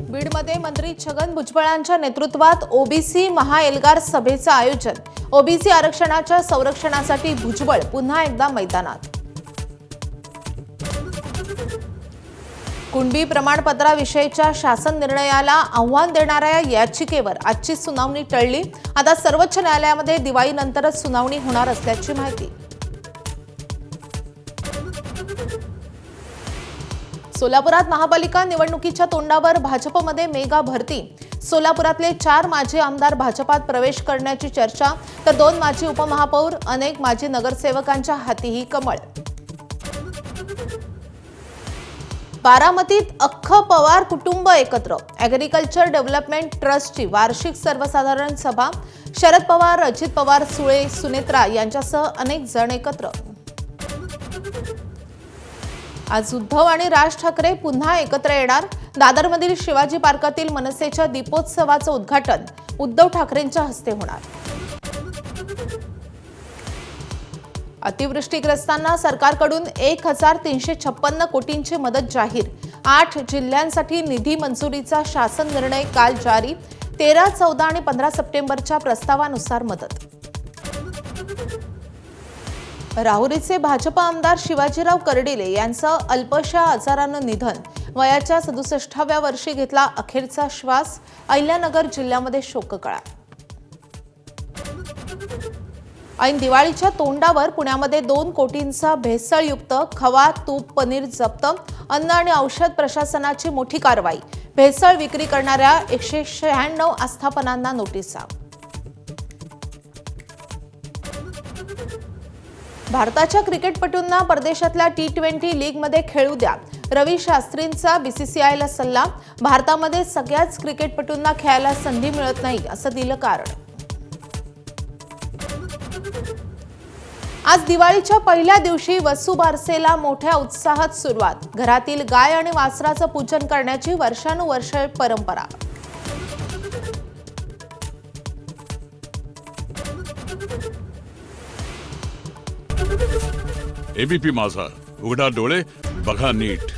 बीडमध्ये मंत्री छगन भुजबळांच्या नेतृत्वात ओबीसी महाएल्गार सभेचं आयोजन। ओबीसी आरक्षणाच्या संरक्षणासाठी भुजबळ पुन्हा एकदा मैदानात। कुणबी प्रमाणपत्राविषयीच्या शासन निर्णयाला आव्हान देणाऱ्या याचिकेवर आजची सुनावणी टळली। आता सर्वोच्च न्यायालयामध्ये दिवाळीनंतरच सुनावणी होणार असल्याची माहिती। सोलापुरात महापालिका निवडणुकीच्या तोंडावर भाजपमध्ये मेगा भरती। सोलापुरातले 4 माजी आमदार भाजपात प्रवेश करण्याची चर्चा, तर 2 माजी उपमहापौर, अनेक माजी नगरसेवकांच्या हातीही कमळ। बारामतीत अख्खं पवार कुटुंब एकत्र। ॲग्रिकल्चर डेव्हलपमेंट ट्रस्टची वार्षिक सर्वसाधारण सभा। शरद पवार, अजित पवार, सुळे, सुनेत्रा यांच्यासह अनेक जण एकत्र। आज उद्धव आणि राज ठाकरे पुन्हा एकत्र येणार। दादरमधील शिवाजी पार्कातील मनसेच्या दीपोत्सवाचं उद्घाटन उद्धव ठाकरेंच्या हस्ते होणार। अतिवृष्टीग्रस्तांना सरकारकडून 1356 कोटींची मदत जाहीर। 8 जिल्ह्यांसाठी निधी मंजुरीचा शासन निर्णय काल जारी। 13, 14 आणि 15 सप्टेंबरच्या प्रस्तावानुसार मदत। राहुरीचे भाजप आमदार शिवाजीराव कर्डिले यांचं अल्पशा आजारानं निधन। वयाच्या 67व्या वर्षी घेतला अखेरचा श्वास। अहिल्यानगर जिल्ह्यामध्ये शोककळा। ऐन दिवाळीच्या तोंडावर पुण्यामध्ये 2 कोटींचा भेसळयुक्त खवा, तूप, पनीर जप्त। अन्न आणि औषध प्रशासनाची मोठी कारवाई। भेसळ विक्री करणाऱ्या 196 आस्थापनांना नोटिसा। भारताच्या क्रिकेटपटूंना परदेशातल्या T20 लीगमध्ये खेळू द्या। रवी शास्त्रींचा बीसीसीआयला सल्ला। भारतामध्ये सगळ्याच क्रिकेटपटूंना खेळायला संधी मिळत नाही असं दिलं कारण। आज दिवाळीच्या पहिल्या दिवशी वसुबारसेला मोठ्या उत्साहात सुरुवात। घरातील गाय आणि वासराचं पूजन करण्याची वर्षानुवर्षे परंपरा। एबीपी माझा, उघडा डोळे बघा नीट।